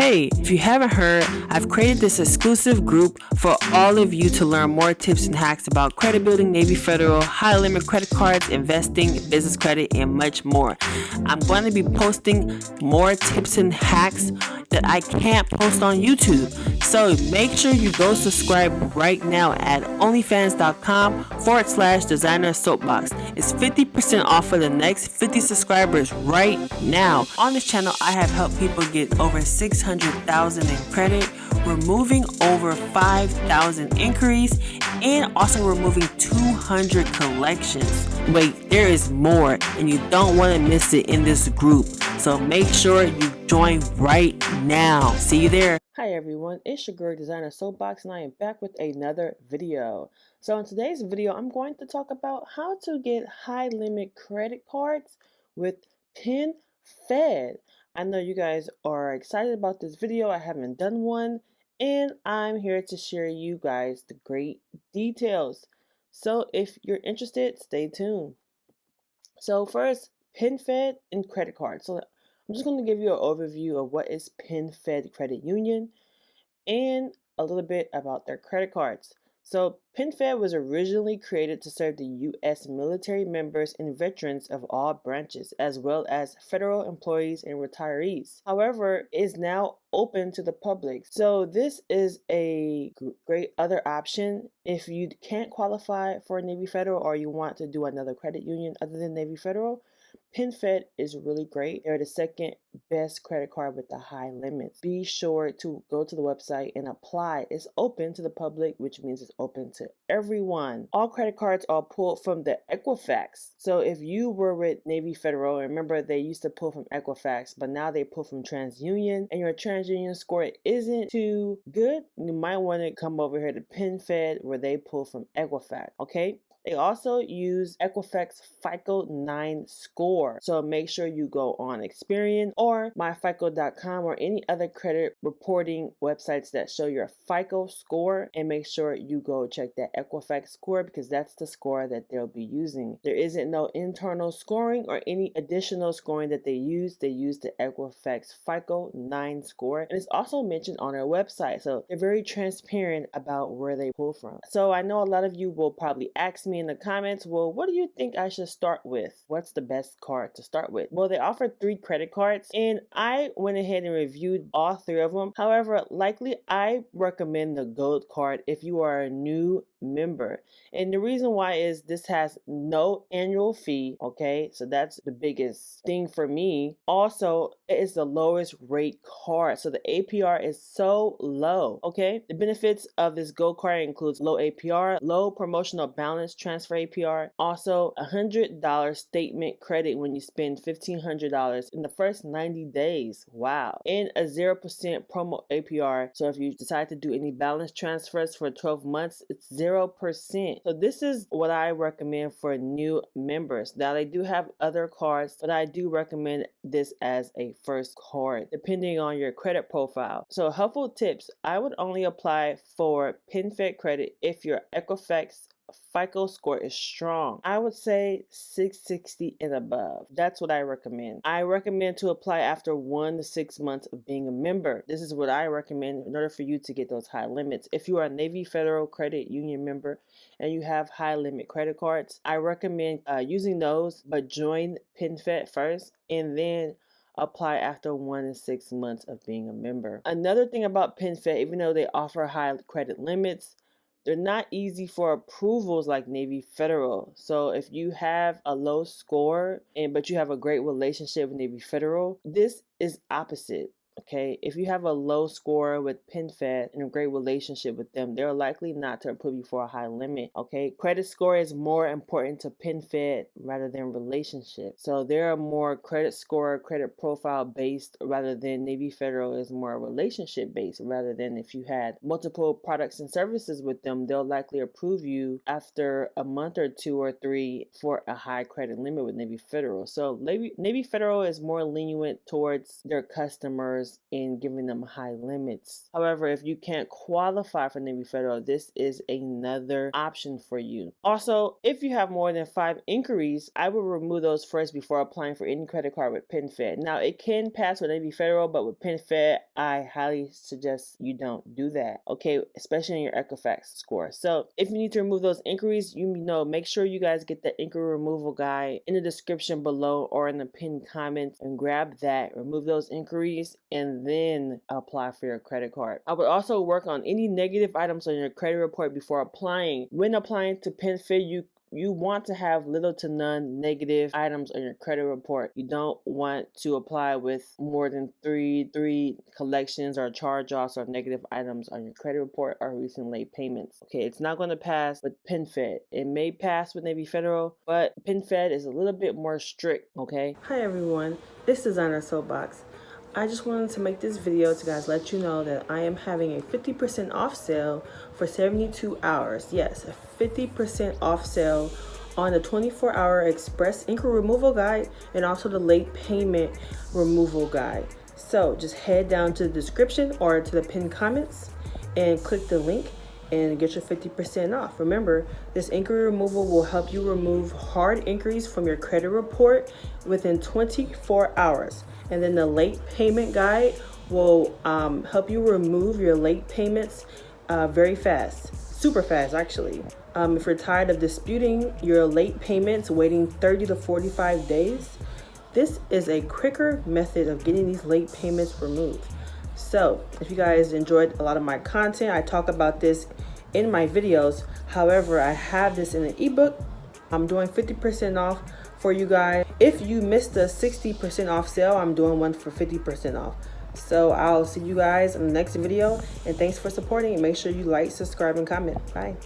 Hey, if you haven't heard, I've created this exclusive group for all of you to learn more tips and hacks about credit building, Navy Federal, high limit credit cards, investing, business credit, and much more. I'm going to be posting more tips and hacks that I can't post on YouTube. So make sure you go subscribe right now at onlyfans.com/designer soapbox. It's 50% off for the next 50 subscribers right now. On this channel, I have helped people get over 600,000 in credit, removing over 5,000 inquiries, and also removing 200 collections. Wait, there is more, and you don't want to miss it in this group. So make sure you join right now. See you there. Hi everyone, it's your girl Designer Soapbox, and I am back with another video. So in today's video, I'm going to talk about how to get high limit credit cards with PenFed. I know you guys are excited about this video. I haven't done one, and I'm here to share you guys the great details. So if you're interested, stay tuned. So first, PenFed and credit cards. So I'm just going to give you an overview of what is PenFed Credit Union and a little bit about their credit cards. So PenFed was originally created to serve the U.S. military members and veterans of all branches, as well as federal employees and retirees. However, it is now open to the public. So this is a great other option if you can't qualify for Navy Federal or you want to do another credit union other than Navy Federal. PenFed is really great. They're the second best credit card with the high limits. Be sure to go to the website and apply. It's open to the public, which means it's open to everyone. All credit cards are pulled from the Equifax. So if you were with Navy Federal, remember they used to pull from Equifax, but now they pull from TransUnion, and your TransUnion score isn't too good, you might want to come over here to PenFed where they pull from Equifax, okay? They also use Equifax FICO 9 score. So make sure you go on Experian or myfico.com or any other credit reporting websites that show your FICO score, and make sure you go check that Equifax score because that's the score that they'll be using. There isn't no internal scoring or any additional scoring that they use. They use the Equifax FICO 9 score, and it's also mentioned on their website. So they're very transparent about where they pull from. So I know a lot of you will probably ask me in the comments, well, what do you think I should start with? What's the best card to start with? Well, they offer 3 credit cards, and I went ahead and reviewed all 3 of them. However, likely I recommend the gold card if you are a new member. And the reason why is this has no annual fee, okay? So that's the biggest thing for me. Also, it is the lowest rate card. So the APR is so low, okay? The benefits of this gold card includes low APR, low promotional balance transfer APR, also $100 statement credit when you spend $1,500 in the first 90 days. Wow. And a 0% promo APR. So if you decide to do any balance transfers for 12 months, it's 0%. So this is what I recommend for new members. Now they do have other cards, but I do recommend this as a first card depending on your credit profile. So helpful tips, I would only apply for PenFed credit if your Equifax FICO score is strong. I would say 660 and above. That's what I recommend. I recommend to apply after 1 to 6 months of being a member. This is what I recommend in order for you to get those high limits. If you are a Navy Federal Credit Union member and you have high limit credit cards, I recommend using those, but join PenFed first and then apply after 1 to 6 months of being a member. Another thing about PenFed, even though they offer high credit limits, they're not easy for approvals like Navy Federal. So if you have a low score but you have a great relationship with Navy Federal, this is opposite. Okay, if you have a low score with PenFed and a great relationship with them, they're likely not to approve you for a high limit. Okay, credit score is more important to PenFed rather than relationship. So they're more credit score, credit profile based rather than Navy Federal is more relationship based. Rather than if you had multiple products and services with them, they'll likely approve you after a month or 2 or 3 for a high credit limit with Navy Federal. So Navy Federal is more lenient towards their customers customers and giving them high limits. However, if you can't qualify for Navy Federal, this is another option for you. Also, if you have more than 5 inquiries, I will remove those first before applying for any credit card with PenFed. Now, it can pass with Navy Federal, but with PenFed, I highly suggest you don't do that, okay? Especially in your Equifax score. So if you need to remove those inquiries, make sure you guys get the inquiry removal guide in the description below or in the pinned comments and grab that, remove those inquiries, and then apply for your credit card. I would also work on any negative items on your credit report before applying. When applying to PenFed, you want to have little to none negative items on your credit report. You don't want to apply with more than three collections or charge-offs or negative items on your credit report or recent late payments. Okay, it's not going to pass with PenFed. It may pass with Navy Federal, but PenFed is a little bit more strict, okay? Hi everyone, it's Designer Soapbox. I just wanted to make this video to guys let you know that I am having a 50% off sale for 72 hours. Yes, a 50% off sale on the 24-hour express inquiry removal guide and also the late payment removal guide. So just head down to the description or to the pinned comments and click the link and get your 50% off. Remember, this inquiry removal will help you remove hard inquiries from your credit report within 24 hours. And then the late payment guide will help you remove your late payments very fast, super fast actually. If you're tired of disputing your late payments, waiting 30 to 45 days, this is a quicker method of getting these late payments removed. So if you guys enjoyed a lot of my content, I talk about this in my videos. However, I have this in an ebook. I'm doing 50% off for you guys. If you missed the 60% off sale, I'm doing one for 50% off. So I'll see you guys in the next video, and thanks for supporting, and make sure you like, subscribe, and comment. Bye.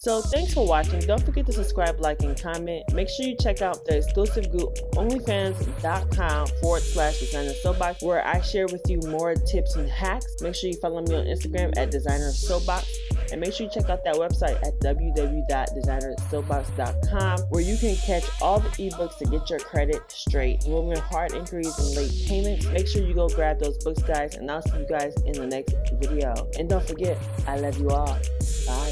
So thanks for watching. Don't forget to subscribe, like, and comment. Make sure you check out the exclusive group onlyfans.com/designer soapbox, where I share with you more tips and hacks. Make sure you follow me on Instagram at designer soapbox, and make sure you check out that website at www.designersoapbox.com, where you can catch all the ebooks to get your credit straight, removing hard inquiries and late payments. Make sure you go grab those books, guys, and I'll see you guys in the next video. And don't forget, I love you all. Bye.